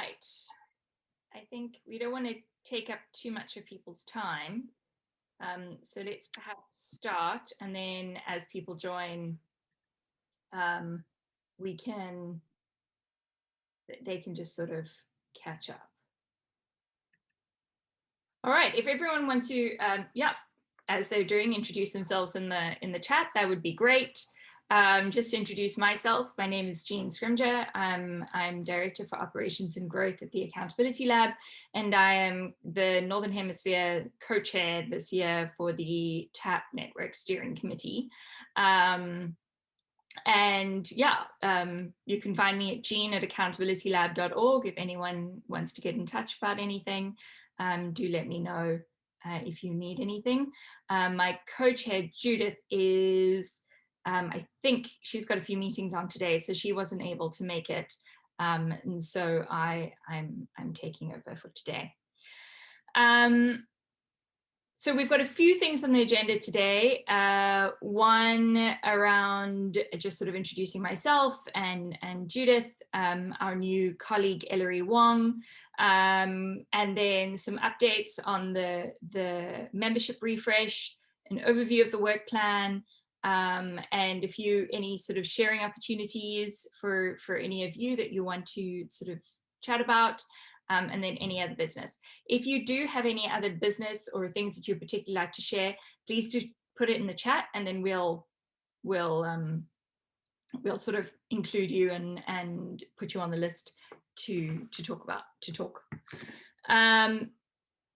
right. I think we don't want to take up too much of people's time. So let's perhaps start, and then as people join, they can just sort of catch up. All right, if everyone wants to, as they're doing, introduce themselves in the chat, that would be great. Just to introduce myself, my name is Jean Scrimger. I'm Director for Operations and Growth at the Accountability Lab, and I am the Northern Hemisphere co-chair this year for the TAP Network Steering Committee. You can find me at jean@accountabilitylab.org. If anyone wants to get in touch about anything, do let me know if you need anything. My co-chair Judith is, I think she's got a few meetings on today, so she wasn't able to make it. And so I'm taking over for today. So we've got a few things on the agenda today. One around just sort of introducing myself and Judith, our new colleague Ellery Wong, and then some updates on the membership refresh, an overview of the work plan, and any sort of sharing opportunities for any of you that you want to sort of chat about. And then any other business. If you do have any other business or things that you particularly like to share, please do put it in the chat, and then we'll sort of include you and put you on the list to talk. All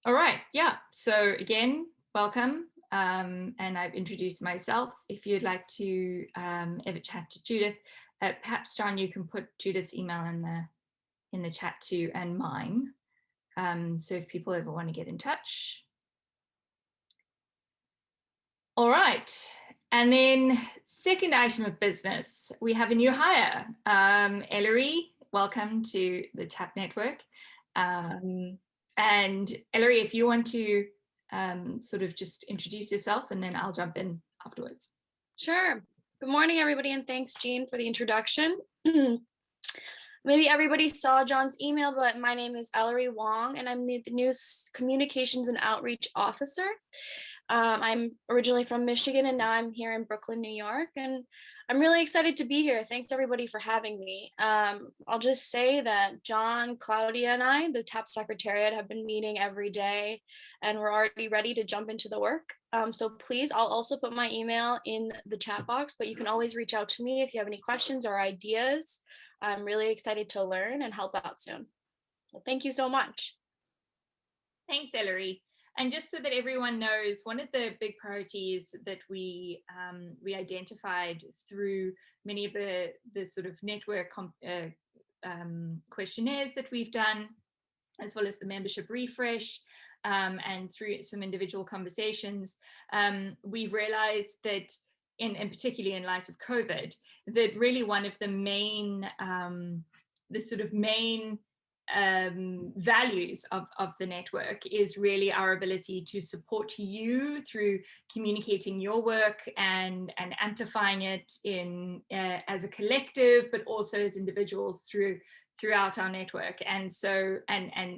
right, yeah. So again, welcome. And I've introduced myself. If you'd like to ever chat to Judith, perhaps John, you can put Judith's email in the chat too, and mine. So if people ever want to get in touch. All right, and then second item of business, we have a new hire. Ellery, welcome to the TAP Network. And Ellery, if you want to sort of just introduce yourself, and then I'll jump in afterwards. Sure. Good morning, everybody, and thanks, Jean, for the introduction. Maybe everybody saw John's email, but my name is Ellery Wong, and I'm the new Communications and Outreach Officer. I'm originally from Michigan, and now I'm here in Brooklyn, New York, and I'm really excited to be here. Thanks, everybody, for having me. I'll just say that John, Claudia, and I, the TAP Secretariat, have been meeting every day, and we're already ready to jump into the work. So please, I'll also put my email in the chat box, but you can always reach out to me if you have any questions or ideas. I'm really excited to learn and help out soon. Well, thank you so much. Thanks, Ellery. And just so that everyone knows, one of the big priorities that we identified through many of the sort of network questionnaires that we've done, as well as the membership refresh, and through some individual conversations, we've realized that, and particularly in light of COVID, that really one of the main, values of the network is really our ability to support you through communicating your work and amplifying it in as a collective, but also as individuals throughout our network and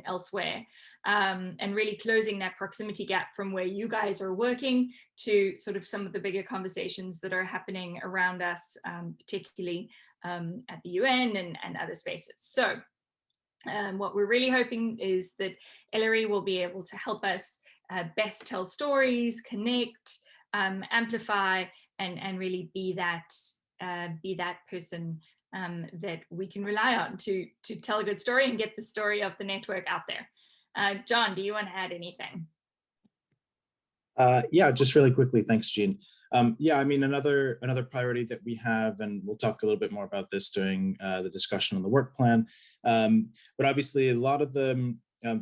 elsewhere, and really closing that proximity gap from where you guys are working to sort of some of the bigger conversations that are happening around us, particularly at the UN and other spaces. So what we're really hoping is that Ellery will be able to help us best tell stories, connect, amplify, and really be that person that we can rely on to tell a good story and get the story of the network out there. John, do you want to add anything? Yeah, just really quickly. Thanks, Jean. Yeah, I mean, another priority that we have, and we'll talk a little bit more about this during the discussion on the work plan. But obviously, a lot of the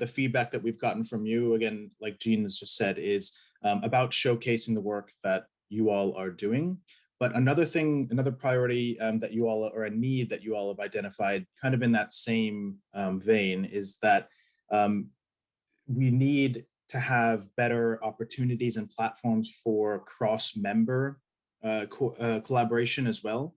feedback that we've gotten from you, again, like Jean has just said, is about showcasing the work that you all are doing. But another priority that you all, or a need that you all have identified, kind of in that same vein, is that we need to have better opportunities and platforms for cross-member collaboration as well.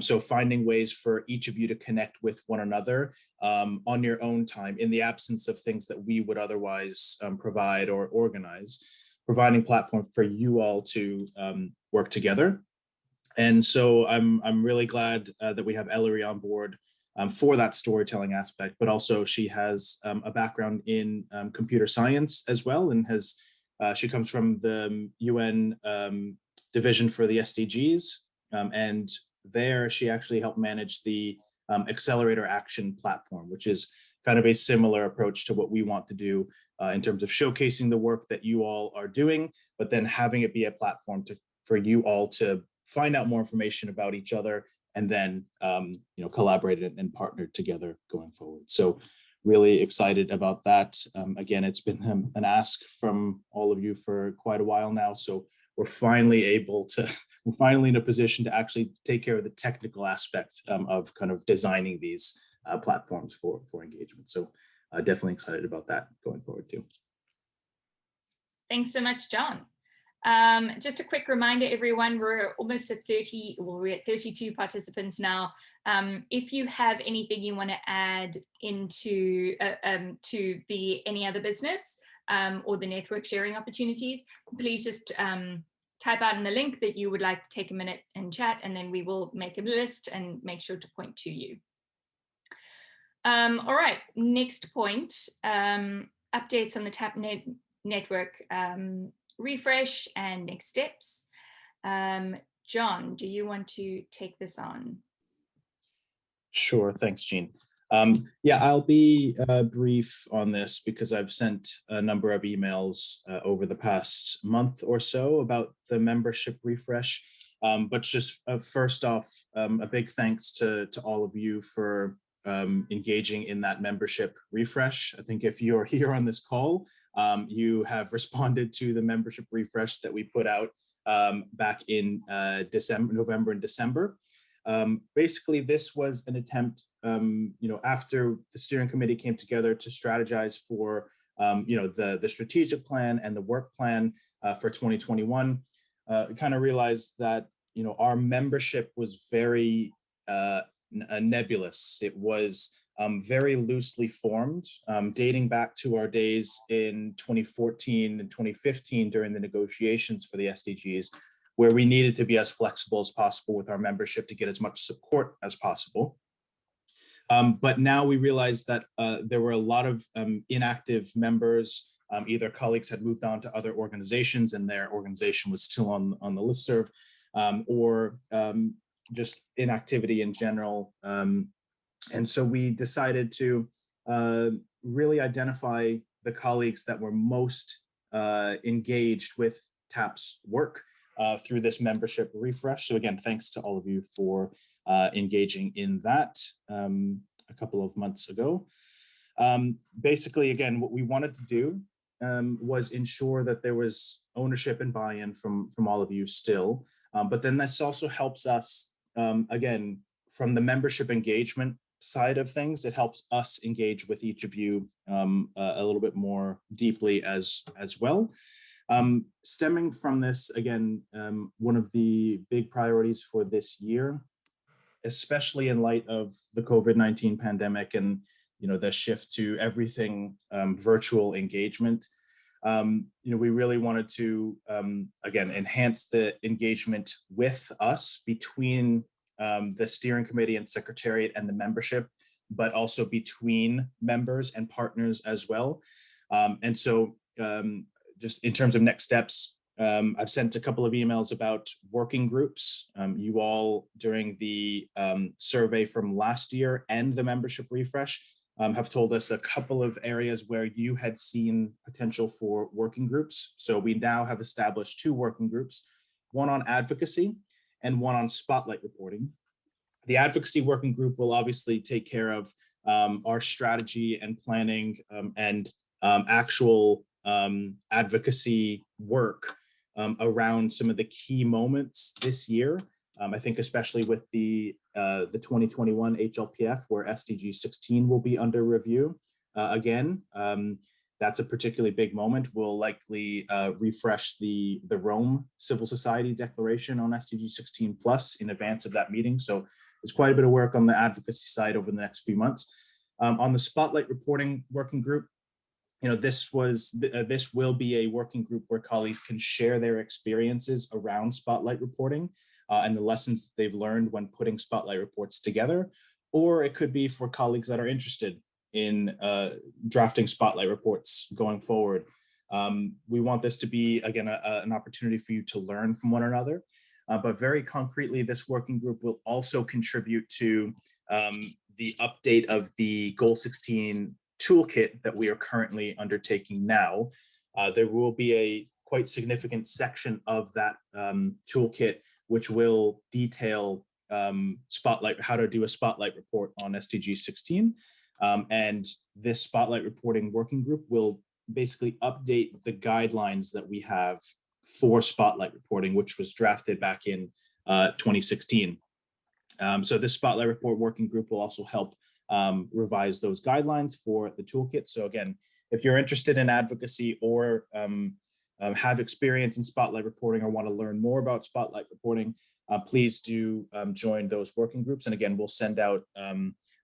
So finding ways for each of you to connect with one another on your own time in the absence of things that we would otherwise provide or organize, providing platform for you all to work together. And so I'm really glad that we have Ellery on board for that storytelling aspect, but also she has a background in computer science as well, and she comes from the UN division for the SDGs, and there she actually helped manage the Accelerator Action platform, which is kind of a similar approach to what we want to do in terms of showcasing the work that you all are doing, but then having it be a platform for you all to find out more information about each other, and then collaborate and partner together going forward. So really excited about that. Again, it's been an ask from all of you for quite a while now. So we're finally in a position to actually take care of the technical aspect of kind of designing these platforms for engagement. So definitely excited about that going forward too. Thanks so much, John. Just a quick reminder, everyone, we're almost at 30, well, we're at 32 participants now. If you have anything you want to add into to the any other business or the network sharing opportunities, please just type out in the link that you would like to take a minute and chat, and then we will make a list and make sure to point to you. All right, next point, updates on the TAP network refresh and next steps. John, do you want to take this on? Sure, thanks, Jean. Yeah, I'll be brief on this because I've sent a number of emails over the past month or so about the membership refresh. But just first off, a big thanks to all of you for engaging in that membership refresh. I think if you're here on this call, you have responded to the membership refresh that we put out back in November and December. Basically, this was an attempt, after the steering committee came together to strategize for, the strategic plan and the work plan for 2021. Kind of realized that, our membership was very nebulous. It was very loosely formed, dating back to our days in 2014 and 2015 during the negotiations for the SDGs, where we needed to be as flexible as possible with our membership to get as much support as possible. But now we realize that there were a lot of inactive members. Either colleagues had moved on to other organizations and their organization was still on the listserv, or just inactivity in general. And so we decided to really identify the colleagues that were most engaged with TAP's work through this membership refresh. So again, thanks to all of you for engaging in that a couple of months ago. Basically, again, what we wanted to do was ensure that there was ownership and buy-in from all of you still. But then this also helps us, again, from the membership engagement side of things, it helps us engage with each of you a little bit more deeply as well. Stemming from this, again, one of the big priorities for this year, especially in light of the COVID-19 pandemic and the shift to everything virtual engagement, we really wanted to again enhance the engagement with us between the steering committee and secretariat and the membership, but also between members and partners as well. And so just in terms of next steps, I've sent a couple of emails about working groups. You all, during the survey from last year and the membership refresh, have told us a couple of areas where you had seen potential for working groups. So we now have established 2 working groups, one on advocacy and one on spotlight reporting. The advocacy working group will obviously take care of our strategy and planning and actual advocacy work around some of the key moments this year. I think especially with the 2021 HLPF, where SDG 16 will be under review again. that's a particularly big moment. We'll likely refresh the Rome Civil Society Declaration on SDG 16 plus in advance of that meeting. So there's quite a bit of work on the advocacy side over the next few months. On the Spotlight Reporting Working Group, this will be a working group where colleagues can share their experiences around Spotlight reporting and the lessons they've learned when putting Spotlight reports together. Or it could be for colleagues that are interested in drafting Spotlight reports going forward. We want this to be, again, an opportunity for you to learn from one another. But very concretely, this working group will also contribute to the update of the Goal 16 toolkit that we are currently undertaking now. There will be a quite significant section of that toolkit which will detail Spotlight, how to do a Spotlight report on SDG 16. And this Spotlight reporting working group will basically update the guidelines that we have for Spotlight reporting, which was drafted back in 2016. So this Spotlight report working group will also help revise those guidelines for the toolkit. So again, if you're interested in advocacy or have experience in Spotlight reporting or want to learn more about Spotlight reporting, please do join those working groups. And again, we'll send out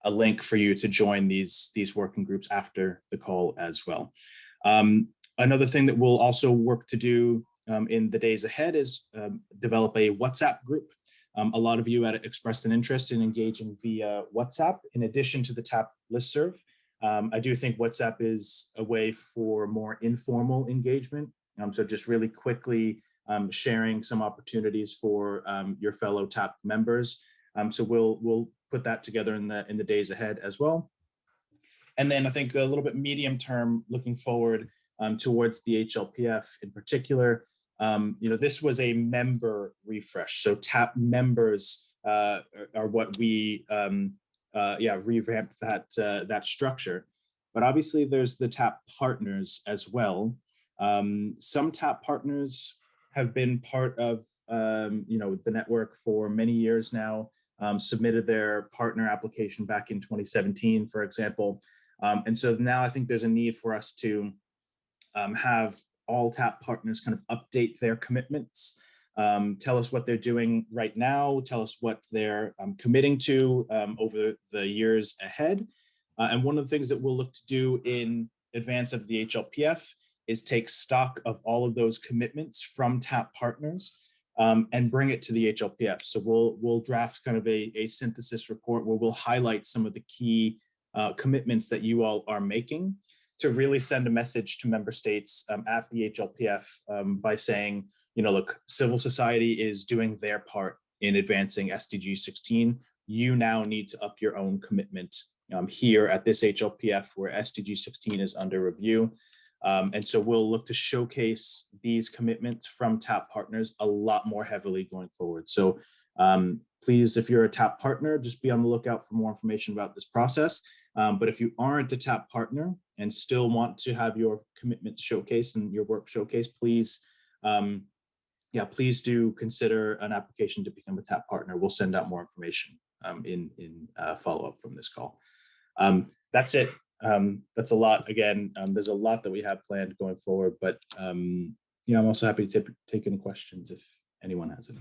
a link for you to join these working groups after the call as well. Another thing that we'll also work to do in the days ahead is develop a WhatsApp group. A lot of you had expressed an interest in engaging via WhatsApp in addition to the TAP listserv. I do think WhatsApp is a way for more informal engagement. So just really quickly sharing some opportunities for your fellow TAP members. So we'll put that together in the days ahead as well. And then I think a little bit medium term, looking forward towards the HLPF in particular. This was a member refresh. So TAP members are what we revamped that structure. But obviously there's the TAP partners as well. Some TAP partners have been part of the network for many years now, submitted their partner application back in 2017, for example. And so now I think there's a need for us to have all TAP partners kind of update their commitments, tell us what they're doing right now, tell us what they're committing to over the years ahead. And one of the things that we'll look to do in advance of the HLPF is take stock of all of those commitments from TAP partners and bring it to the HLPF. So we'll draft kind of a synthesis report where we'll highlight some of the key commitments that you all are making to really send a message to member states at the HLPF by saying, look, civil society is doing their part in advancing SDG 16. You now need to up your own commitment here at this HLPF where SDG 16 is under review. And so we'll look to showcase these commitments from TAP partners a lot more heavily going forward. So please, if you're a TAP partner, just be on the lookout for more information about this process. But if you aren't a TAP partner and still want to have your commitments showcased and your work showcased, please, please do consider an application to become a TAP partner. We'll send out more information in follow-up from this call. That's it. That's a lot. Again, there's a lot that we have planned going forward, but I'm also happy to take any questions if anyone has any.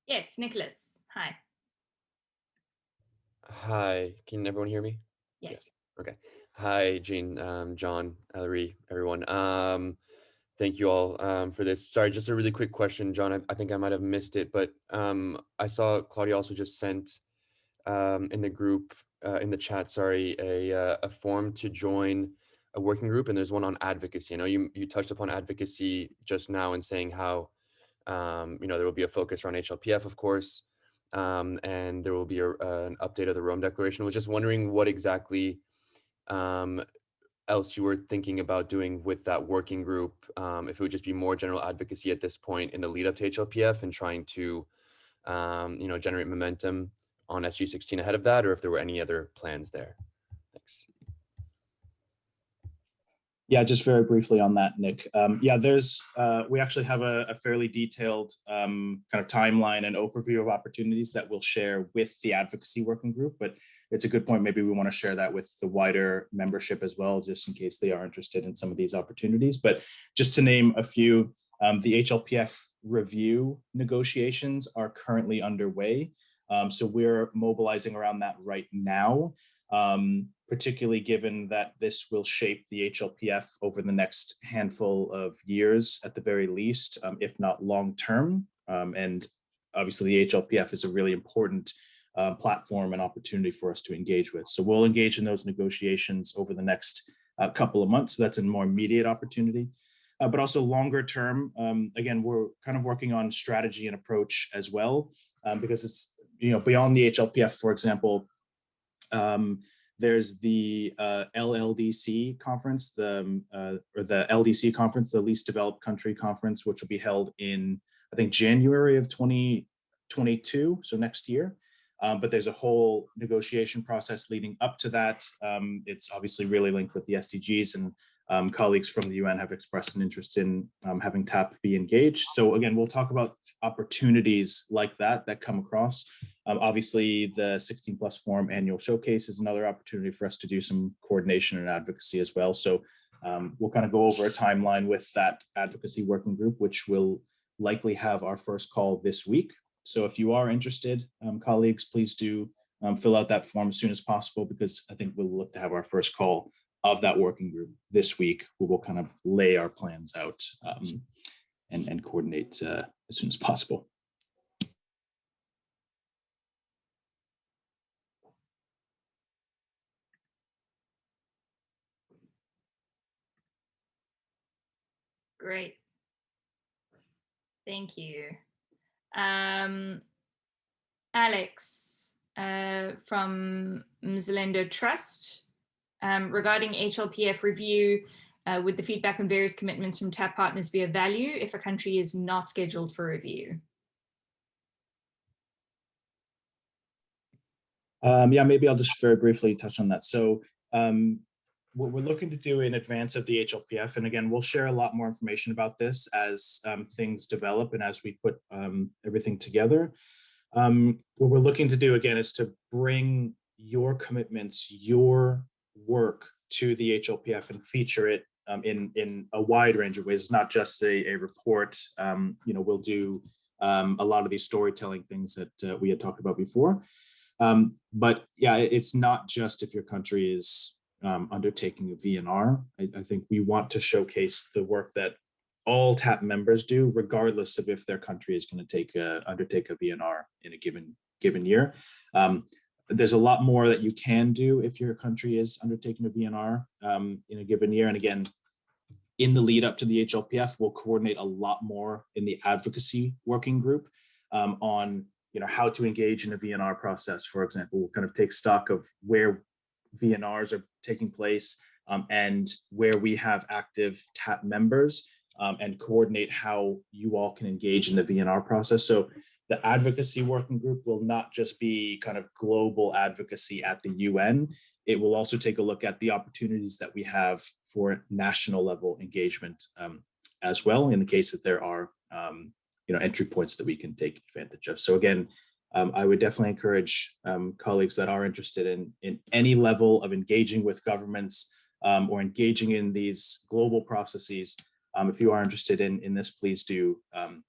Yes, Nicholas. Hi. Hi, can everyone hear me? Yes. Okay. Hi, Jean, John, Ellery, everyone. Thank you all for this. Sorry, just a really quick question, John. I think I might have missed it, but I saw Claudia also just sent in the group, in the chat, sorry, a form to join a working group, and there's one on advocacy. I know you touched upon advocacy just now in saying how there will be a focus around HLPF, of course, and there will be an update of the Rome Declaration. I was just wondering what exactly else you were thinking about doing with that working group, if it would just be more general advocacy at this point in the lead up to HLPF and trying to, generate momentum on SG 16 ahead of that, or if there were any other plans there. Thanks. Yeah, just very briefly on that, Nick. Yeah, we actually have a fairly detailed kind of timeline and overview of opportunities that we'll share with the advocacy working group, but it's a good point. Maybe we want to share that with the wider membership as well, just in case they are interested in some of these opportunities. But just to name a few, the HLPF review negotiations are currently underway. So we're mobilizing around that right now. Particularly given that this will shape the HLPF over the next handful of years at the very least, if not long term. And obviously the HLPF is a really important platform and opportunity for us to engage with. So we'll engage in those negotiations over the next couple of months. So that's a more immediate opportunity. But also longer term, again, we're kind of working on strategy and approach as well, because it's, beyond the HLPF, for example, there's the LLDC conference, or the LDC conference, the Least Developed Country Conference, which will be held in, I think, January of 2022, so next year. But there's a whole negotiation process leading up to that. It's obviously really linked with the SDGs, and colleagues from the UN have expressed an interest in having TAP be engaged. So again, we'll talk about opportunities like that come across. Obviously, the 16+ Forum annual showcase is another opportunity for us to do some coordination and advocacy as well. So we'll kind of go over a timeline with that advocacy working group, which will likely have our first call this week. So if you are interested, colleagues, please do fill out that form as soon as possible, because I think we'll look to have our first call of that working group this week. We will kind of lay our plans out and coordinate as soon as possible. Great. Thank you. Alex from Mzalendo Trust, regarding HLPF review, would the feedback on various commitments from TAP partners be of value if a country is not scheduled for review? Yeah, maybe I'll just very briefly touch on that. So what we're looking to do in advance of the HLPF, and again, we'll share a lot more information about this as things develop and as we put everything together. What we're looking to do, again, is to bring your commitments, your work to the HLPF and feature it in a wide range of ways. It's not just a report. We'll do a lot of these storytelling things that we had talked about before. But yeah, it's not just if your country is undertaking a VNR. I think we want to showcase the work that all TAP members do, regardless of if their country is going to undertake a VNR in a given year. There's a lot more that you can do if your country is undertaking a VNR in a given year. And again, in the lead up to the HLPF, we'll coordinate a lot more in the advocacy working group on how to engage in a VNR process. For example, we'll kind of take stock of where VNRs are taking place and where we have active TAP members and coordinate how you all can engage in the VNR process. So the advocacy working group will not just be kind of global advocacy at the UN. It will also take a look at the opportunities that we have for national level engagement as well, in the case that there are entry points that we can take advantage of. So again, I would definitely encourage colleagues that are interested in any level of engaging with governments or engaging in these global processes. If you are interested in this, please do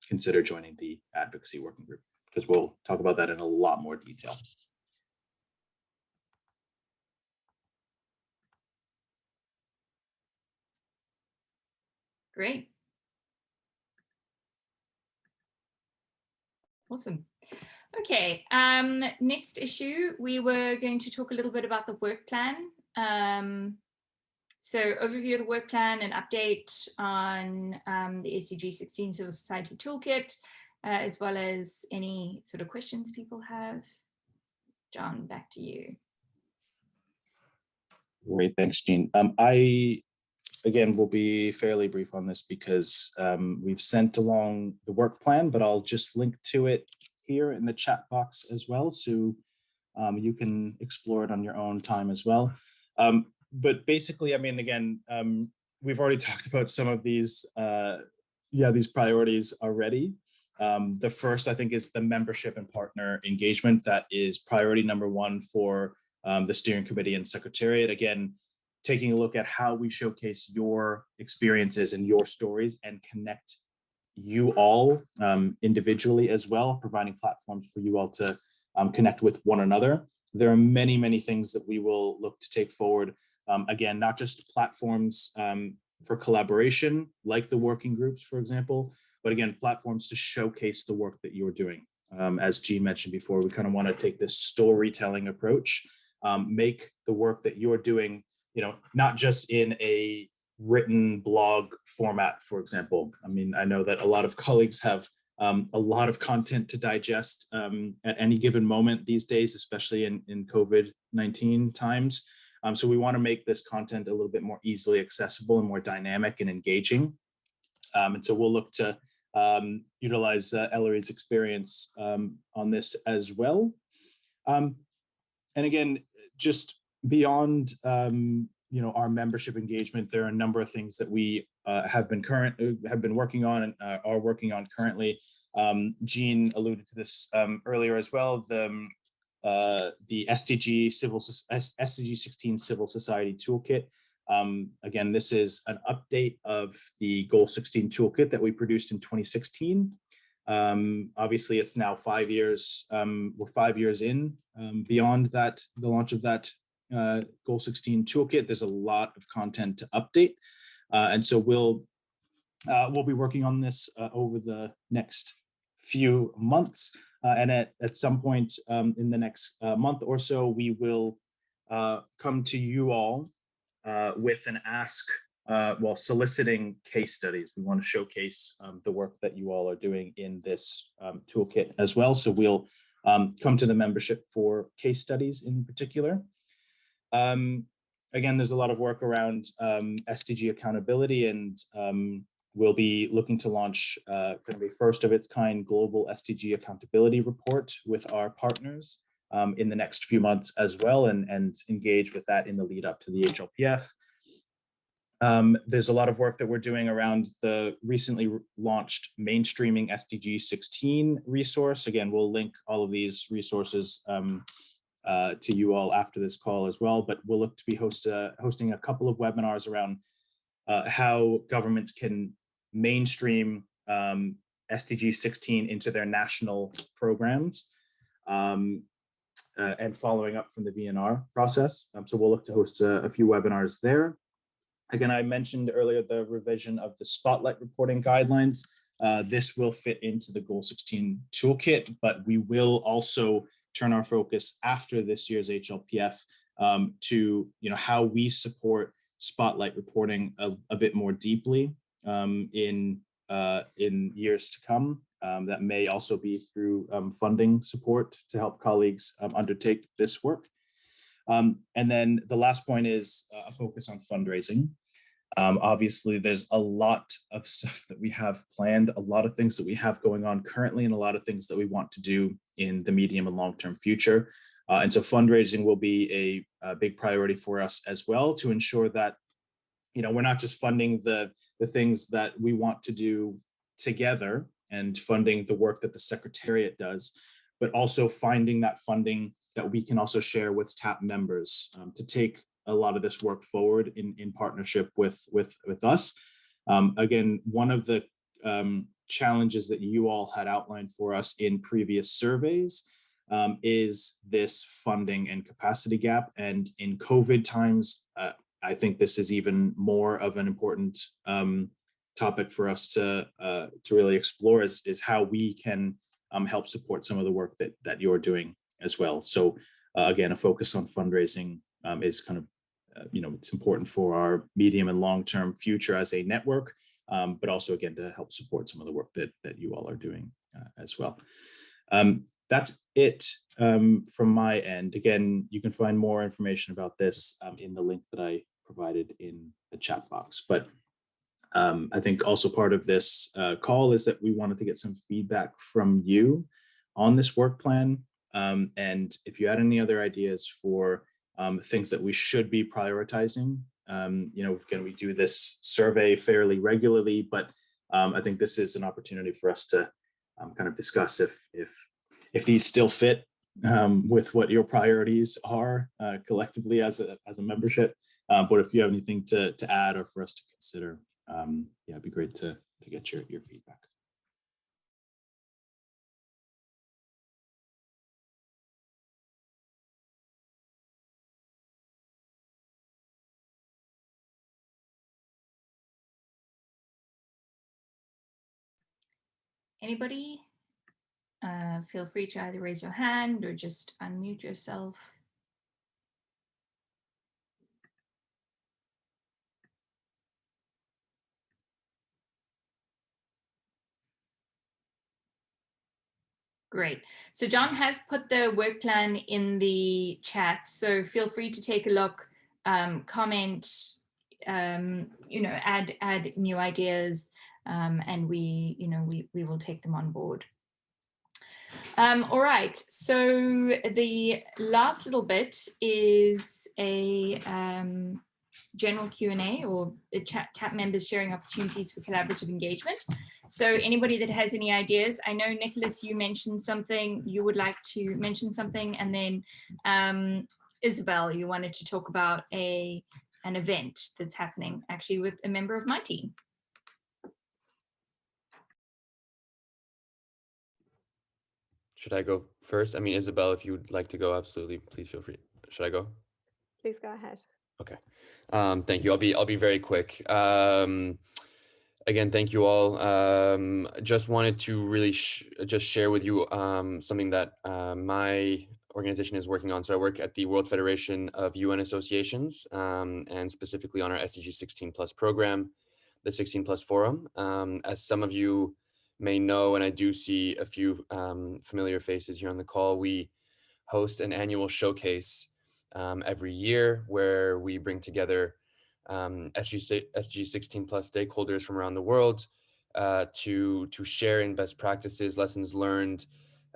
consider joining the advocacy working group, because we'll talk about that in a lot more detail. Great. Awesome. Okay, next issue, we were going to talk a little bit about the work plan. So overview of the work plan, an update on the SDG 16 Civil Society Toolkit, as well as any sort of questions people have. John, back to you. Great, thanks, Jean. I, again, will be fairly brief on this because we've sent along the work plan, but I'll just link to it here in the chat box as well, so you can explore it on your own time as well. But basically, I mean, again, we've already talked about some of these, these priorities already. The first, I think, is the membership and partner engagement. That is priority number one for the steering committee and secretariat. Again, taking a look at how we showcase your experiences and your stories and connect you all individually as well, providing platforms for you all to connect with one another. There are many, many things that we will look to take forward. Again, not just platforms for collaboration, like the working groups, for example, but again, platforms to showcase the work that you're doing. As Jean mentioned before, we kind of want to take this storytelling approach, make the work that you're doing, not just in a written blog format, for example. I mean, I know that a lot of colleagues have a lot of content to digest at any given moment these days, especially in COVID-19 times. So we want to make this content a little bit more easily accessible and more dynamic and engaging. And so we'll look to utilize Ellery's experience on this as well. And again, just beyond our membership engagement, there are a number of things that we have been working on and are working on currently. Jean alluded to this earlier as well. The SDG 16 Civil Society Toolkit. Again, this is an update of the Goal 16 toolkit that we produced in 2016. Obviously, it's now 5 years. We're 5 years in. Beyond that, the launch of that Goal 16 toolkit, there's a lot of content to update, and so we'll be working on this over the next few months, and at some point in the next month or so, we will come to you all with an ask while soliciting case studies. We want to showcase the work that you all are doing in this toolkit as well. So we'll come to the membership for case studies in particular. Again, there's a lot of work around SDG accountability, and we'll be looking to launch kind of a first of its kind global SDG accountability report with our partners in the next few months as well, and engage with that in the lead up to the HLPF. There's a lot of work that we're doing around the recently launched Mainstreaming SDG 16 resource. Again, we'll link all of these resources to you all after this call as well, but we'll look to be hosting a couple of webinars around how governments can mainstream SDG 16 into their national programs, and following up from the VNR process. So we'll look to host a few webinars there. Again, I mentioned earlier the revision of the Spotlight reporting guidelines. This will fit into the Goal 16 toolkit, but we will also turn our focus after this year's HLPF to how we support Spotlight reporting a bit more deeply in years to come. That may also be through funding support to help colleagues undertake this work. And then the last point is a focus on fundraising. Obviously, there's a lot of stuff that we have planned, a lot of things that we have going on currently, and a lot of things that we want to do in the medium and long-term future. And so fundraising will be a big priority for us as well, to ensure that we're not just funding the things that we want to do together and funding the work that the Secretariat does, but also finding that funding that we can also share with TAP members to take a lot of this work forward in partnership with us. Again, one of the challenges that you all had outlined for us in previous surveys is this funding and capacity gap. And in COVID times, I think this is even more of an important topic for us to really explore, is how we can help support some of the work that you're doing as well. So again, a focus on fundraising is kind of, it's important for our medium and long-term future as a network, but also again, to help support some of the work that you all are doing as well. That's it from my end. Again, you can find more information about this in the link that I provided in the chat box. But I think also part of this call is that we wanted to get some feedback from you on this work plan. And if you had any other ideas for things that we should be prioritizing Again, we do this survey fairly regularly, but I think this is an opportunity for us to kind of discuss if these still fit with what your priorities are collectively as a membership. But if you have anything to add or for us to consider, yeah, it'd be great to get your feedback. Anybody? Feel free to either raise your hand or just unmute yourself. Great. So John has put the work plan in the chat, so feel free to take a look, comment, add new ideas, and we will take them on board. All right, so the last little bit is a general Q&A or chat members sharing opportunities for collaborative engagement. So anybody that has any ideas, I know Nicholas, you mentioned something, you would like to mention something, and then Isabel, you wanted to talk about an event that's happening actually with a member of my team. Should I go first? I mean, Isabel, if you would like to go, absolutely, please feel free. Should I go? Please go ahead. Okay. Thank you. I'll be very quick. Again, thank you all. Just wanted to really just share with you something that my organization is working on. So I work at the World Federation of UN Associations, and specifically on our SDG 16+ program, the 16+ Forum. As some of you may know, and I do see a few familiar faces here on the call, we host an annual showcase every year where we bring together SDG 16+ stakeholders from around the world to share in best practices, lessons learned,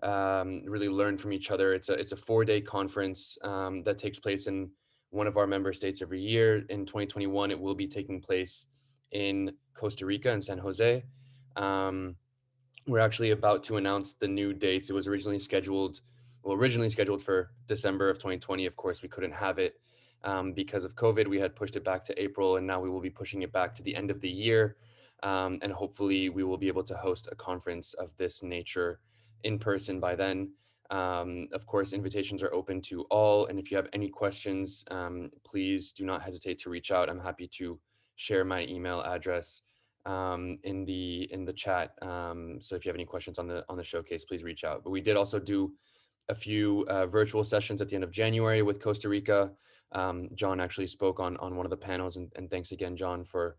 really learn from each other. It's a 4-day conference that takes place in one of our member states every year. In 2021, it will be taking place in Costa Rica and San Jose. We're actually about to announce the new dates. It was originally scheduled for December of 2020. Of course, we couldn't have it because of COVID. We had pushed it back to April, and now we will be pushing it back to the end of the year. And hopefully we will be able to host a conference of this nature in person by then. Of course, invitations are open to all. And if you have any questions, please do not hesitate to reach out. I'm happy to share my email address in the chat. So if you have any questions on the showcase, please reach out. But we did also do a few virtual sessions at the end of January with Costa Rica. John actually spoke on one of the panels, and thanks again, John, for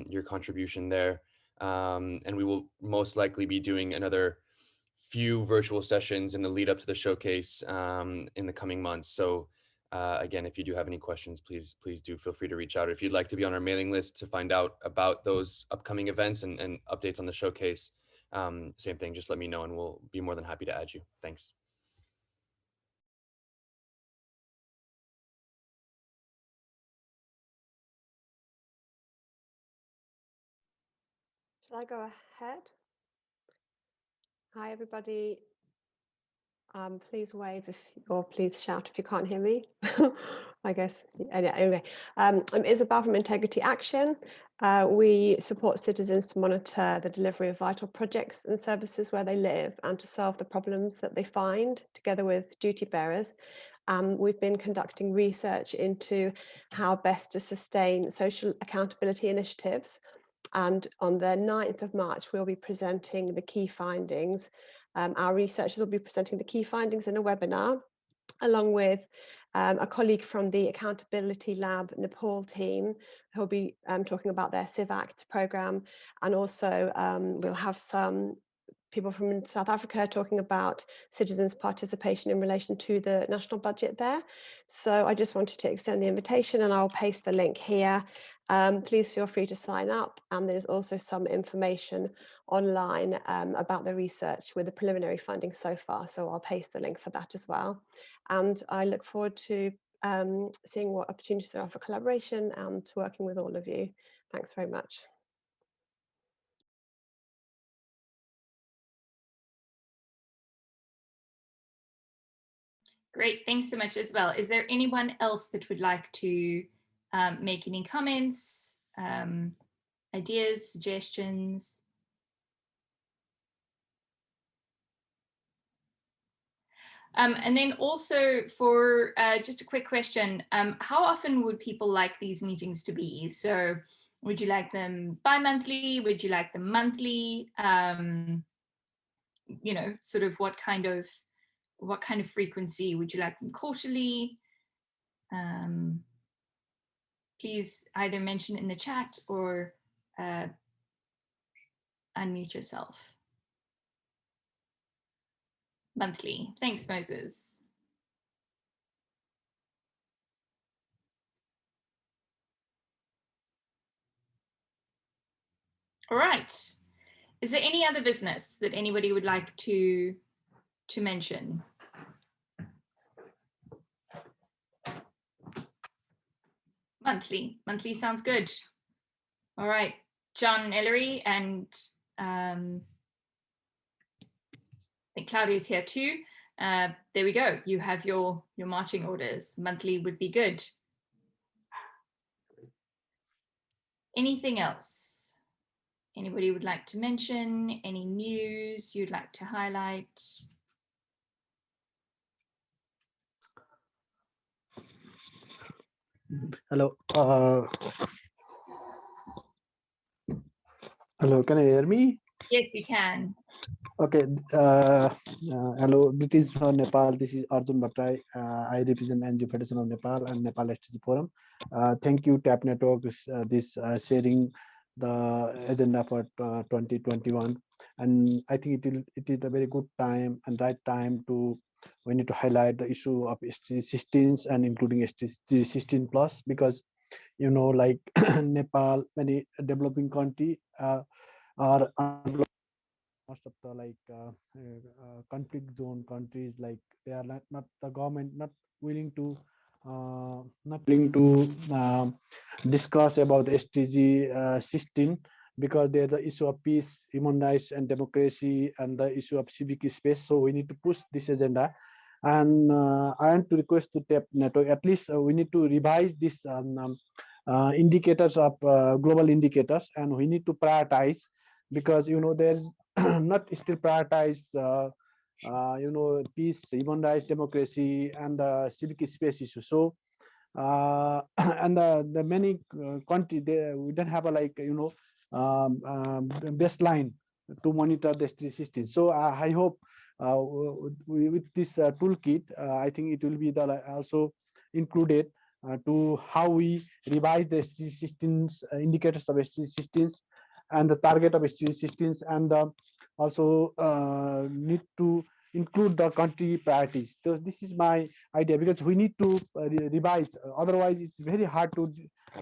your contribution there. And we will most likely be doing another few virtual sessions in the lead up to the showcase in the coming months. So again, if you do have any questions, please do feel free to reach out. If you'd like to be on our mailing list to find out about those upcoming events and updates on the showcase, same thing, just let me know and we'll be more than happy to add you. Thanks. Shall I go ahead? Hi, everybody. Please wave or please shout if you can't hear me. I guess. Anyway, I'm Isabel from Integrity Action. We support citizens to monitor the delivery of vital projects and services where they live and to solve the problems that they find together with duty bearers. We've been conducting research into how best to sustain social accountability initiatives. And on the 9th of March, we'll be presenting the key findings. Our researchers will be presenting the key findings in a webinar, along with a colleague from the Accountability Lab Nepal team, who'll be talking about their CivAct program. And also we'll have some people from South Africa talking about citizens' participation in relation to the national budget there. So I just wanted to extend the invitation, and I'll paste the link here. Please feel free to sign up, and there's also some information online about the research with the preliminary findings so far, so I'll paste the link for that as well. And I look forward to seeing what opportunities there are for collaboration and working with all of you. Thanks very much. Great, thanks so much, Isabel. Is there anyone else that would like to make any comments, ideas, suggestions? And then also for just a quick question, how often would people like these meetings to be? So would you like them bi-monthly? Would you like them monthly? You know, sort of what kind of frequency? Would you like them quarterly? Please either mention in the chat or unmute yourself. Monthly. Thanks, Moses. All right. Is there any other business that anybody would like to mention? Monthly. Monthly sounds good. All right, John, Ellery, and I think Claudia's here too. There we go. You have your marching orders. Monthly would be good. Anything else? Anybody would like to mention? Any news you'd like to highlight? Hello. Hello, can you hear me? Yes, we can. Okay. Hello, this is from Nepal. This is Arjun Bhattai. I represent NGO Federation of Nepal and Nepal SDG Forum. Thank you, TAP Network, this sharing the agenda for 2021. And I think it is a very good time and right time to we need to highlight the issue of SDG 16 and including SDG 16 plus, because you know, like Nepal, many developing country are most of the like conflict zone countries, like they are not the government not willing to discuss about the SDG 16, because there's the issue of peace, human rights and democracy, and the issue of civic space. So we need to push this agenda. And I want to request to TAP Network, at least we need to revise this indicators of global indicators, and we need to prioritize, because you know there's not still prioritize you know, peace, human rights, democracy, and the civic space issue. So and the many countries, we don't have a, like, you know, baseline to monitor the SDG 16. So I hope with this toolkit, I think it will be also included to how we revise the SDG 16 indicators of SDG 16 and the target of SDG 16, and also need to include the country priorities. So this is my idea, because we need to revise. Otherwise, it's very hard to,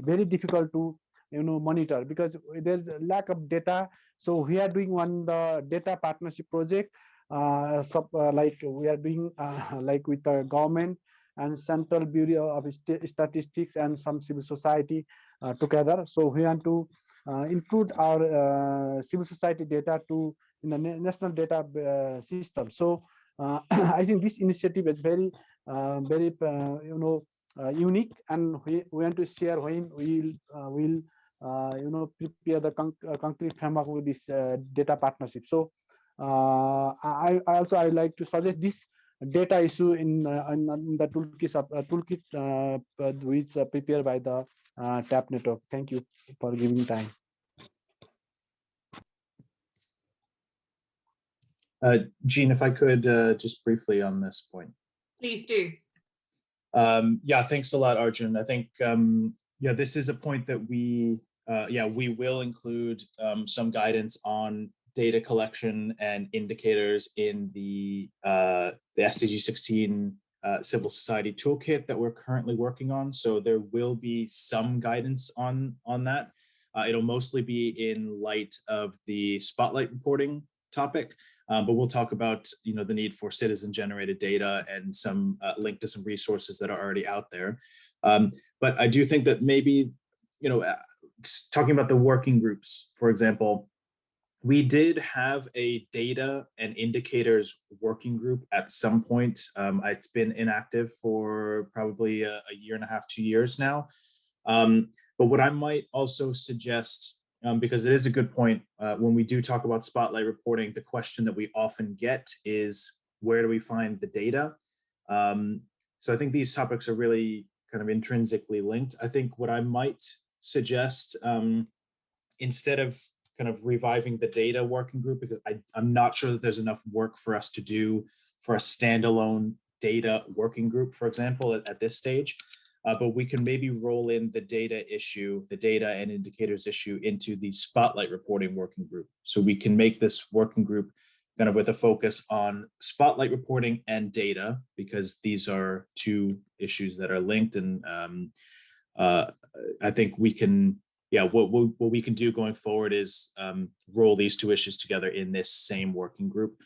very difficult to, you know, monitor, because there's a lack of data. So we are doing the data partnership project, like we are doing like with the government and Central Bureau of Statistics and some civil society together. So we want to include our civil society data in the national data system. So I think this initiative is very you know, unique, and we want to share when we will you know, prepare the concrete framework with this data partnership. So I like to suggest this data issue in the toolkit which prepared by the TAP Network. Thank you for giving time. Jean, if I could just briefly on this point. Please do. Yeah, thanks a lot, Arjun. I think, yeah, this is a point that we will include some guidance on data collection and indicators in the SDG 16 civil society toolkit that we're currently working on. So there will be some guidance on that. It'll mostly be in light of the spotlight reporting topic, but we'll talk about the need for citizen-generated data and some link to some resources that are already out there. But I do think that maybe talking about the working groups, for example, we did have a data and indicators working group at some point. It's been inactive for probably a year and a half, 2 years now. But what I might also suggest, because it is a good point, when we do talk about spotlight reporting, the question that we often get is, where do we find the data? So I think these topics are really kind of intrinsically linked. I think what I might suggest, instead of kind of reviving the data working group, because I'm not sure that there's enough work for us to do for a standalone data working group, for example, at this stage. But we can maybe roll in the data issue, the data and indicators issue into the spotlight reporting working group. So we can make this working group kind of with a focus on spotlight reporting and data, because these are two issues that are linked. And I think we can, what we can do going forward is roll these two issues together in this same working group,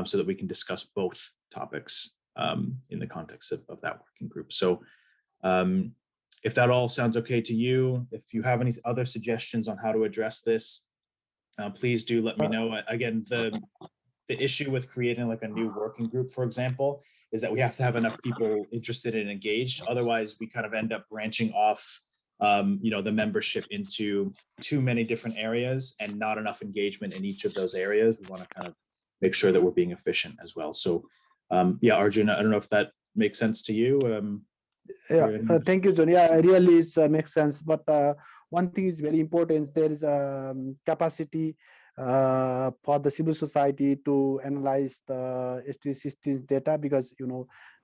so that we can discuss both topics in the context of that working group. So if that all sounds okay to you, if you have any other suggestions on how to address this, please do let me know. Again, the issue with creating like a new working group, for example, is that we have to have enough people interested and engaged. Otherwise, we kind of end up branching off the membership into too many different areas and not enough engagement in each of those areas. We want to kind of make sure that we're being efficient as well. So Arjun, I don't know if that makes sense to you. Thank you, John. Yeah, really it makes sense. But one thing is very important. There is a capacity for the civil society to analyze the STD systems data, because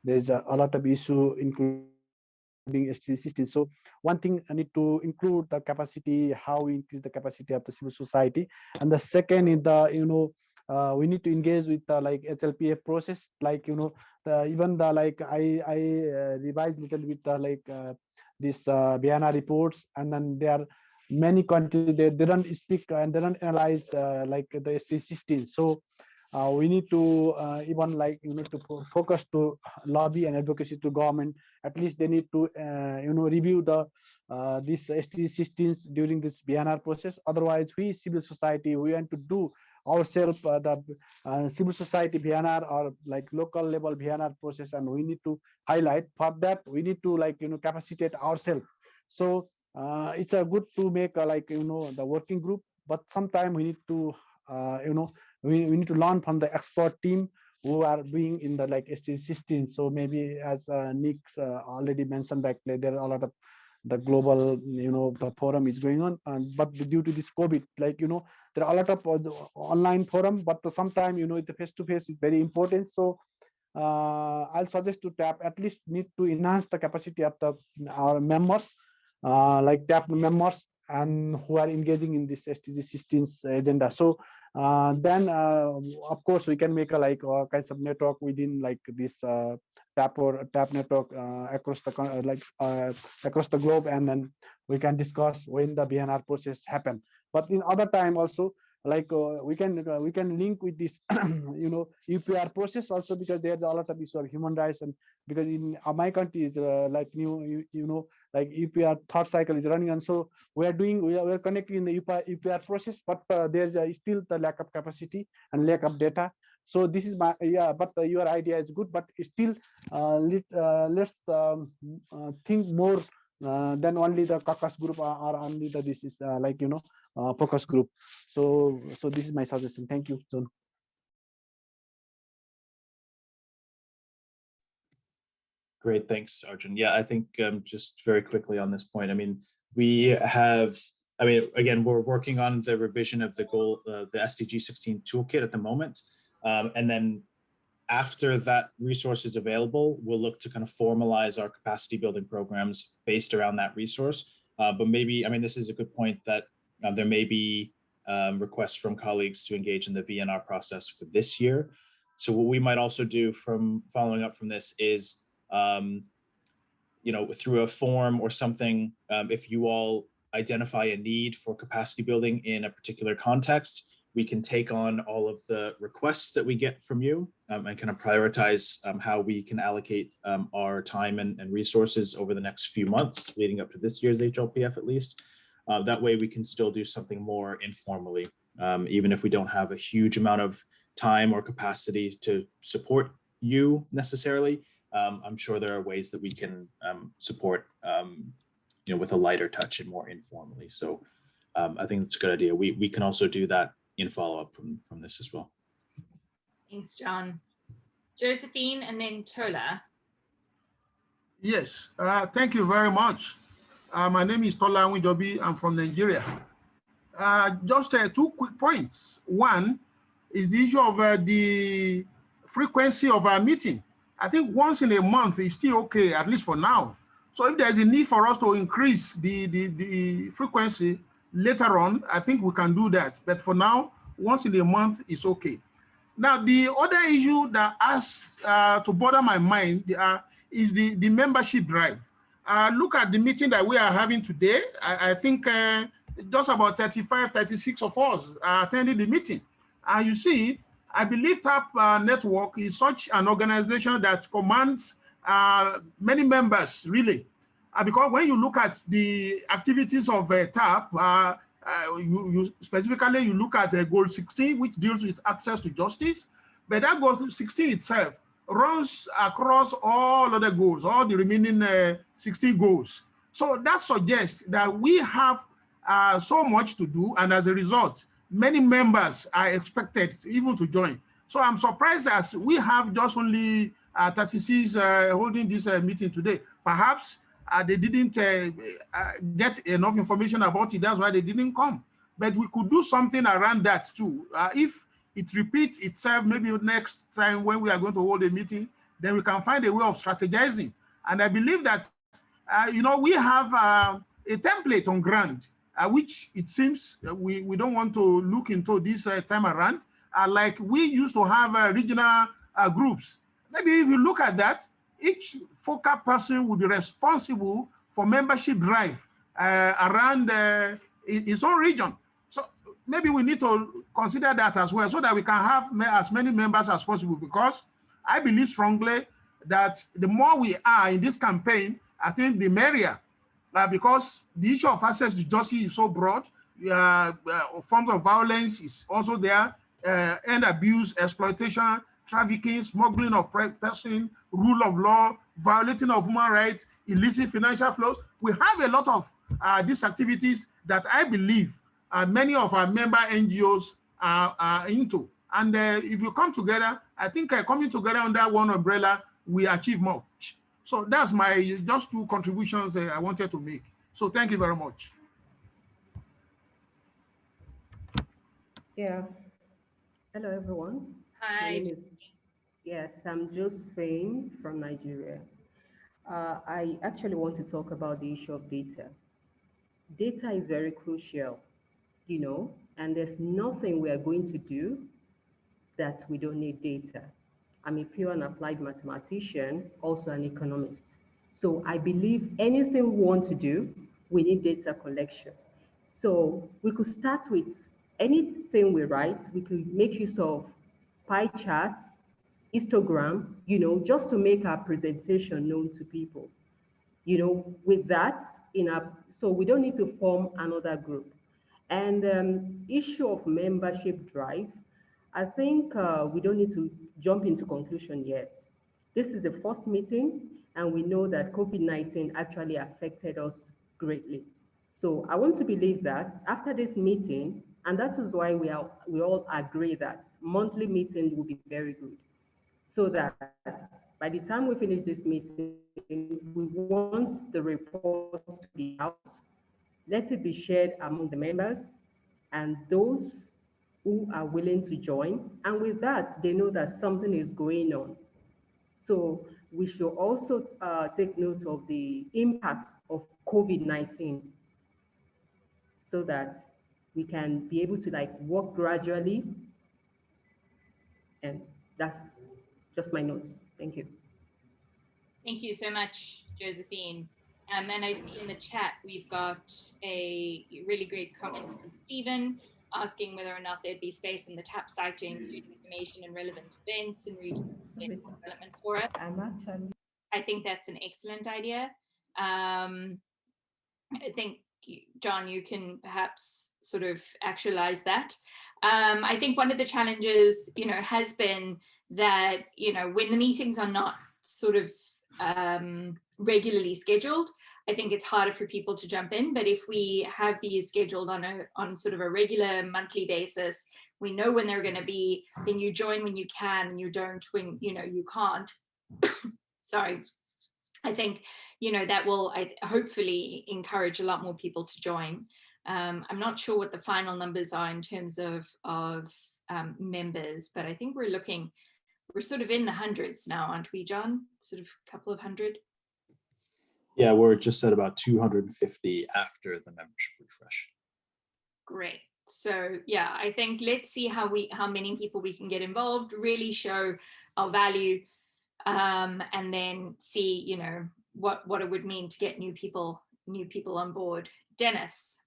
there's a lot of issue including STD systems. So one thing I need to include the capacity, how we increase the capacity of the civil society, and the second is the we need to engage with the like HLPF process, like even the like I revised little bit this Vienna reports, and then there are many countries they don't speak and they don't analyze like the STD systems. So we need to even like to focus to lobby and advocacy to government. At least they need to review the these STD systems during this BNR process. Otherwise, we civil society, we want to do ourselves the civil society BNR or like local level BNR process, and we need to highlight. For that we need to like capacitate ourselves. So it's a good to make the working group, but sometimes we need to we need to learn from the expert team who are doing in the like STD system. So maybe as Nick already mentioned, like there are a lot of the global the forum is going on, but due to this COVID, like there are a lot of online forum, but sometimes the face-to-face is very important. So I'll suggest to tap, at least need to enhance the capacity of our members, like tap members and who are engaging in this STD systems agenda. So then of course we can make a like kinds of network within like this tap network across the across the globe, and then we can discuss when the BNR process happen. But in other time also, like we can link with this UPR process also, because there's a lot of issue of human rights, and because in my country is like new like UPR third cycle is running, and so we are connecting in the UPR process, but there's still the lack of capacity and lack of data. So this is my but your idea is good, but still let's think more than only the caucus group or only the this is like focus group. So this is my suggestion. Thank you, John. Great, thanks, Arjun. Yeah, I think just very quickly on this point, I mean, we have, again, we're working on the revision of the SDG 16 toolkit at the moment. And then after that resource is available, we'll look to kind of formalize our capacity building programs based around that resource. But maybe, this is a good point that there may be requests from colleagues to engage in the VNR process for this year. So what we might also do from following up from this is, through a form or something, if you all identify a need for capacity building in a particular context, we can take on all of the requests that we get from you and kind of prioritize how we can allocate our time and resources over the next few months leading up to this year's HLPF at least. That way we can still do something more informally, even if we don't have a huge amount of time or capacity to support you necessarily. I'm sure there are ways that we can support with a lighter touch and more informally. So I think that's a good idea. We can also do that in follow-up from this as well. Thanks, John. Josephine and then Tola. Yes, thank you very much. My name is Tola Windobi. I'm from Nigeria. Just 2 quick points. One is the issue of the frequency of our meeting. I think once in a month is still okay, at least for now. So if there's a need for us to increase the frequency later on, I think we can do that. But for now, once in a month is okay. Now, the other issue that has to bother my mind is the membership drive. Look at the meeting that we are having today. I think just about 35, 36 of us are attending the meeting. And you see, I believe TAP Network is such an organization that commands many members, really. Because when you look at the activities of TAP, you specifically, you look at Goal 16, which deals with access to justice, but that Goal 16 itself runs across all other goals, all the remaining 16 goals. So that suggests that we have so much to do, and as a result, many members are expected even to join. So I'm surprised as we have just only 36 holding this meeting today. Perhaps they didn't get enough information about it, that's why they didn't come. But we could do something around that too. If it repeats itself, maybe next time when we are going to hold a meeting, then we can find a way of strategizing. And I believe that, we have a template on ground, which it seems we don't want to look into this time around. Like we used to have regional groups. Maybe if you look at that, each focal person will be responsible for membership drive around his own region. So maybe we need to consider that as well so that we can have as many members as possible, because I believe strongly that the more we are in this campaign, I think the merrier, because the issue of access to justice is so broad. Forms of violence is also there, and abuse, exploitation, trafficking, smuggling of person, rule of law, violating of human rights, illicit financial flows. We have a lot of these activities that I believe many of our member NGOs are into. And if you come together, I think coming together under one umbrella, we achieve much. So that's my just 2 contributions I wanted to make. So thank you very much. Yeah. Hello, everyone. Hi. Yes, I'm Josephine from Nigeria. I actually want to talk about the issue of data. Data is very crucial, and there's nothing we are going to do that we don't need data. I'm a pure and applied mathematician, also an economist. So I believe anything we want to do, we need data collection. So we could start with anything we write. We could make use of pie charts, histogram, just to make our presentation known to people. With that, so we don't need to form another group. And issue of membership drive, I think we don't need to jump into conclusion yet. This is the first meeting, and we know that COVID-19 actually affected us greatly. So I want to believe that after this meeting, and that is why we all agree that monthly meeting will be very good, so that by the time we finish this meeting, we want the report to be out. Let it be shared among the members and those who are willing to join. And with that, they know that something is going on. So we should also take note of the impact of COVID-19 so that we can be able to work gradually. And that's just my notes. Thank you. Thank you so much, Josephine. And I see in the chat, we've got a really great comment from Stephen. asking whether or not there'd be space in the TAP site to include information and relevant events and regional development for it. I think that's an excellent idea. I think, John, you can perhaps sort of actualize that. I think one of the challenges, has been that, when the meetings are not sort of regularly scheduled, I think it's harder for people to jump in. But if we have these scheduled on sort of a regular monthly basis, we know when they're going to be, then you join when you can, and you don't when you can't. Sorry. I think that will hopefully encourage a lot more people to join. I'm not sure what the final numbers are in terms of members, but I think we're sort of in the hundreds now, aren't we, John? Sort of a couple of hundred. Yeah, we're just at about 250 after the membership refresh. Great. So yeah, I think let's see how many people we can get involved, really show our value, and then see, what it would mean to get new people on board. Dennis.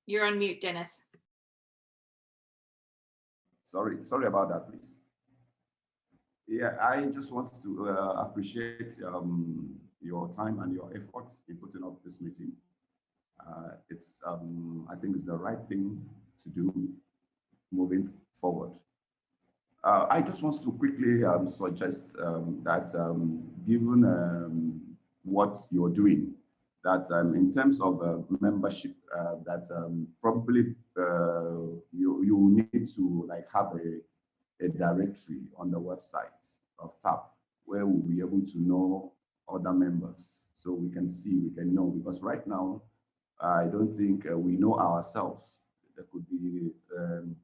You're on mute, Dennis. Sorry about that, please. Yeah, I just want to appreciate your time and your efforts in putting up this meeting. It's I think it's the right thing to do moving forward. I just want to quickly suggest that given what you're doing, that in terms of membership, that probably you need to have a directory on the website of TAP where we'll be able to know other members, so we can know, because right now I don't think we know ourselves. There could be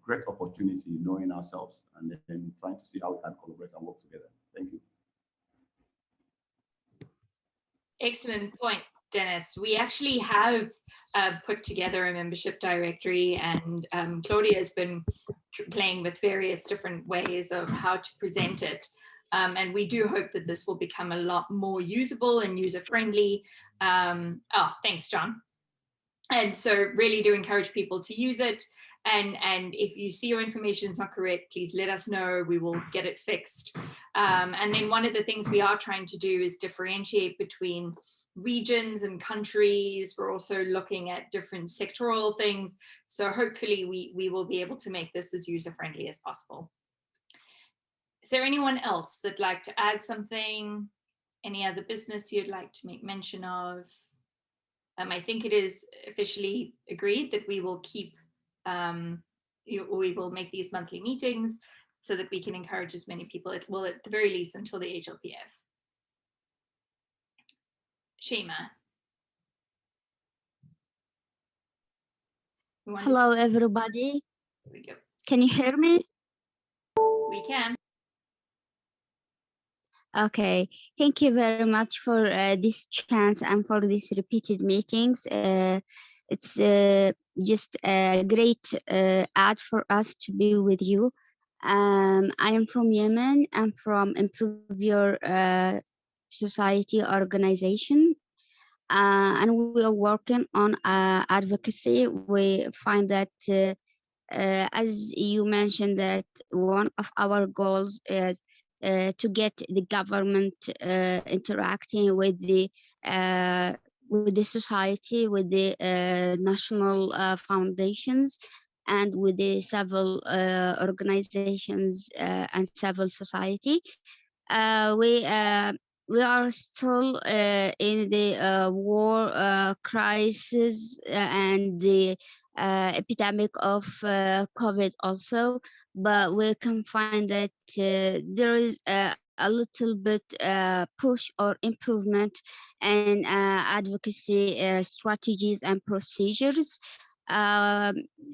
great opportunity knowing ourselves and then trying to see how we can collaborate and work together. Thank you. Excellent point, Dennis. We actually have put together a membership directory, and Claudia has been playing with various different ways of how to present it. And we do hope that this will become a lot more usable and user-friendly. Thanks, John. And so really do encourage people to use it. And if you see your information is not correct, please let us know. We will get it fixed. And then one of the things we are trying to do is differentiate between regions and countries. We're also looking at different sectoral things. So hopefully we will be able to make this as user-friendly as possible. Is there anyone else that'd like to add something? Any other business you'd like to make mention of? I think it is officially agreed that we will keep, we will make these monthly meetings so that we can encourage as many people, at the very least until the HLPF. Shema. Hello, everybody. There we go. Can you hear me? We can. Okay, thank you very much for this chance and for these repeated meetings. It's just a great add for us to be with you. I am from Yemen. I'm from Improve Your Society organization. And we are working on advocacy. We find that, as you mentioned, that one of our goals is to get the government interacting with the society, with the national foundations, and with the civil organizations and civil society. We are still in the war crisis and the epidemic of COVID also, but we can find that there is a little bit push or improvement in advocacy strategies and procedures.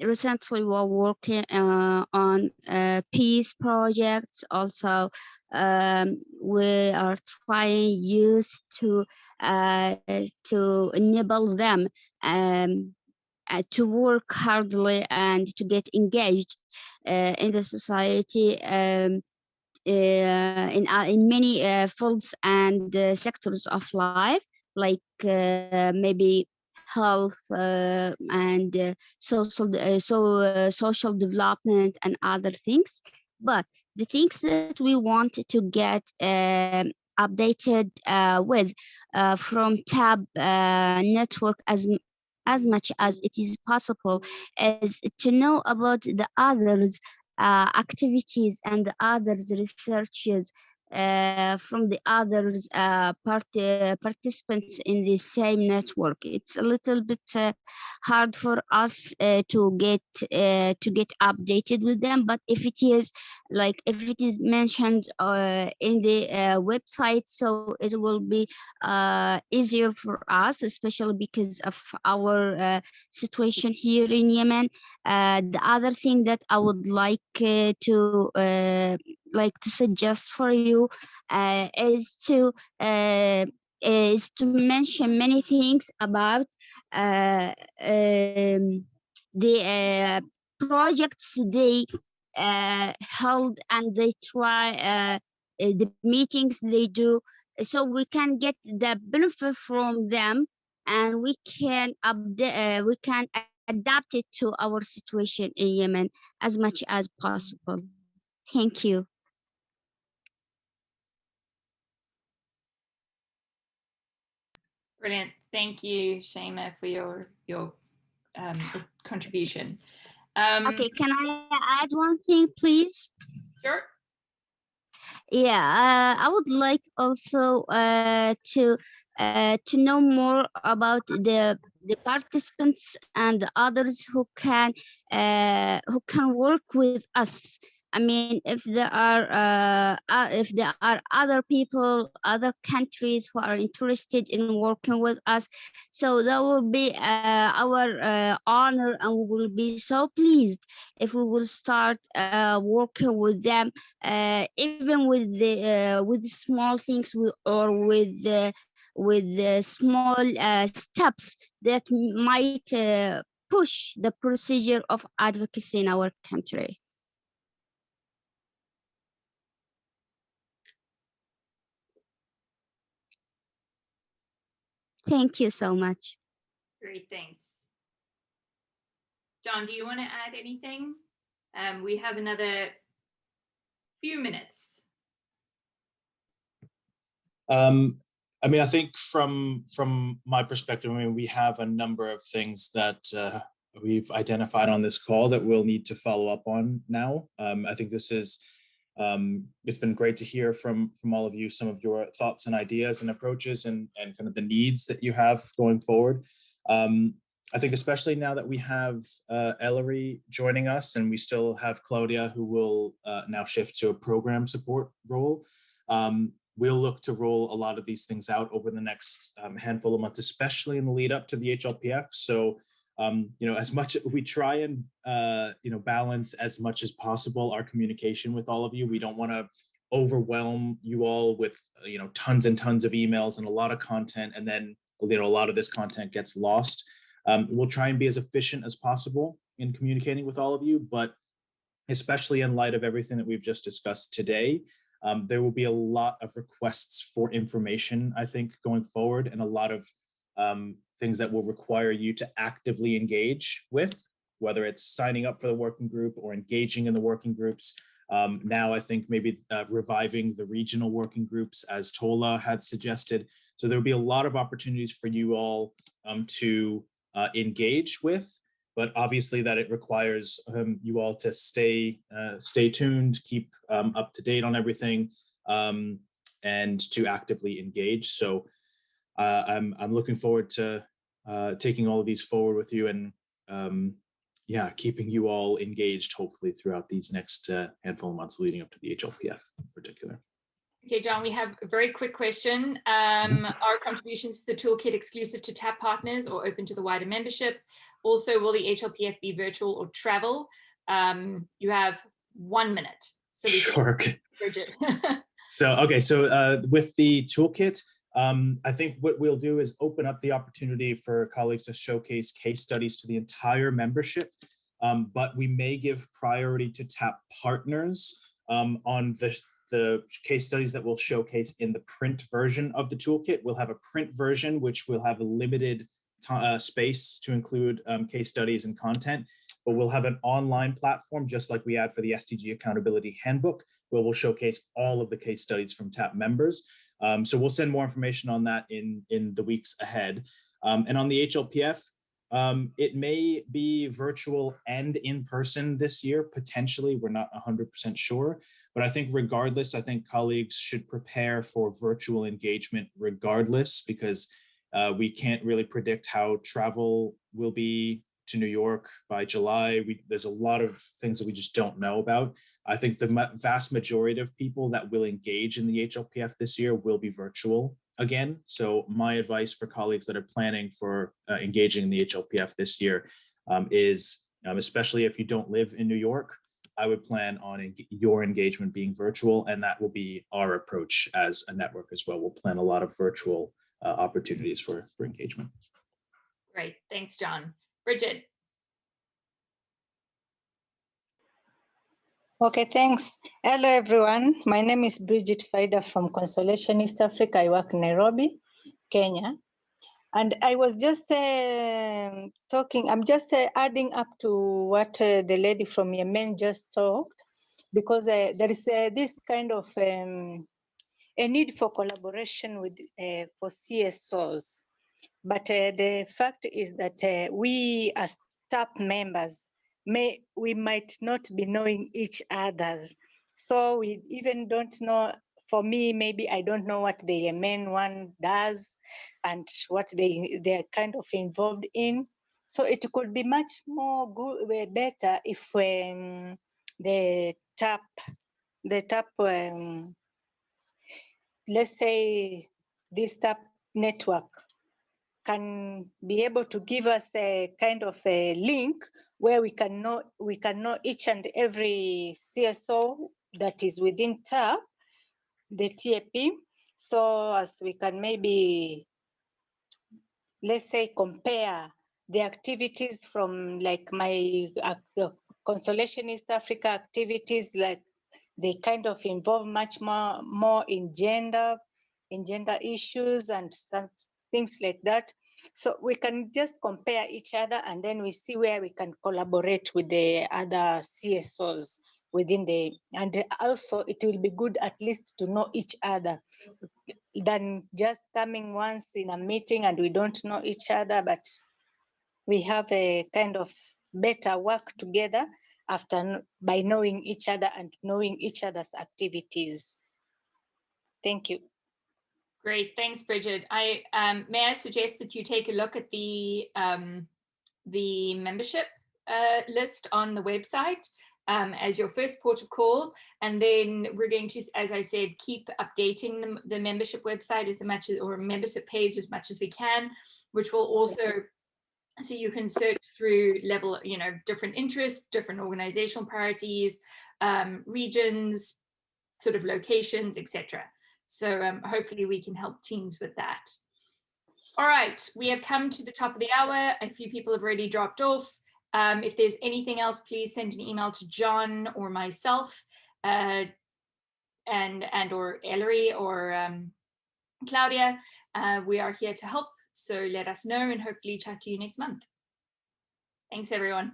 Recently, we're working on peace projects. Also, we are trying youth to enable them to work hardly and to get engaged in the society, in many fields and sectors of life, like maybe health and social development and other things. But the things that we want to get updated with from TAB network as much as it is possible is to know about the others activities and the others researches from the others participants in the same network. It's a little bit hard for us to get updated with them, but if it is if it is mentioned in the website, so it will be easier for us, especially because of our situation here in Yemen. The other thing that I would like to suggest for you is to mention many things about the projects they held, and they try the meetings they do, so we can get the benefit from them, and we can update we can adapt it to our situation in Yemen as much as possible. Thank you. Brilliant. Thank you, Shema, for your contribution. Okay, can I add one thing, please? Sure. Yeah, I would like also to know more about the participants and the others who can work with us. I mean, if there are other people, other countries who are interested in working with us, so that will be our honor, and we will be so pleased if we will start working with them, even with the small things, or with the small steps that might push the procedure of advocacy in our country. Thank you so much. Great, thanks. John, do you want to add anything? We have another few minutes. I mean, I think from my perspective, I mean, we have a number of things that we've identified on this call that we'll need to follow up on now. I think this is, it's been great to hear from all of you, some of your thoughts and ideas and approaches and kind of the needs that you have going forward. I think especially now that we have Ellery joining us, and we still have Claudia, who will now shift to a program support role. We'll look to roll a lot of these things out over the next handful of months, especially in the lead up to the HLPF. So, you know, as much we try and, you know, balance as much as possible our communication with all of you. We don't want to overwhelm you all with, you know, tons and tons of emails and a lot of content. And then, you know, a lot of this content gets lost. We'll try and be as efficient as possible in communicating with all of you, but especially in light of everything that we've just discussed today, there will be a lot of requests for information, I think, going forward, and a lot of things that will require you to actively engage with, whether it's signing up for the working group or engaging in the working groups. Now, I think maybe reviving the regional working groups, as Tola had suggested. So there'll be a lot of opportunities for you all to engage with, but obviously that it requires you all to stay tuned, keep up to date on everything, and to actively engage. So I'm looking forward to taking all of these forward with you, and yeah, keeping you all engaged, hopefully throughout these next handful of months leading up to the HLPF in particular. Okay, John, we have a very quick question. Are contributions to the toolkit exclusive to TAB partners or open to the wider membership? Also, will the HLPF be virtual or travel? You have 1 minute. So sure. Okay. Bridget. So with the toolkit, I think what we'll do is open up the opportunity for colleagues to showcase case studies to the entire membership, but we may give priority to TAB partners on the the case studies that we'll showcase in the print version of the toolkit. We'll have a print version, which will have a limited space to include case studies and content, but we'll have an online platform, just like we had for the SDG Accountability Handbook, where we'll showcase all of the case studies from TAP members. So we'll send more information on that in the weeks ahead. And on the HLPF, it may be virtual and in person this year, potentially. We're not 100% sure, but I think regardless, I think colleagues should prepare for virtual engagement regardless, because we can't really predict how travel will be to New York by July. There's a lot of things that we just don't know about. I think the vast majority of people that will engage in the HLPF this year will be virtual again. So my advice for colleagues that are planning for engaging in the HLPF this year is, especially if you don't live in New York, I would plan on your engagement being virtual, and that will be our approach as a network as well. We'll plan a lot of virtual opportunities for engagement. Great, thanks, John. Bridget. Okay, thanks. Hello, everyone. My name is Bridget Faida from Consolation East Africa. I work in Nairobi, Kenya. And I was just I'm just adding up to what the lady from Yemen just talked, because there is this kind of a need for collaboration with for CSOs. But the fact is that we as TAP members, we might not be knowing each other. So we even don't know, for me, maybe I don't know what the Yemen one does and what they're kind of involved in. So it could be much more better if the TAP, let's say this TAP network can be able to give us a kind of a link where we can know each and every CSO that is within TAP, the TAP, so as we can maybe, let's say, compare the activities from like my Consolation East Africa activities, like they kind of involve much more in gender issues and some things like that. So we can just compare each other, and then we see where we can collaborate with the other CSOs within and also it will be good at least to know each other than just coming once in a meeting and we don't know each other, but we have a kind of better work together by knowing each other and knowing each other's activities. Thank you. Great, thanks, Bridget. May I suggest that you take a look at the membership list on the website as your first port of call, and then we're going to, as I said, keep updating the membership website as much as, or membership page as much as we can, which will also, so you can search through level, different interests, different organizational priorities, regions, sort of locations, etc. So hopefully we can help teams with that. All right, we have come to the top of the hour. A few people have already dropped off. If there's anything else, please send an email to John or myself, and or Ellery or Claudia. We are here to help, so let us know and hopefully chat to you next month. Thanks, everyone.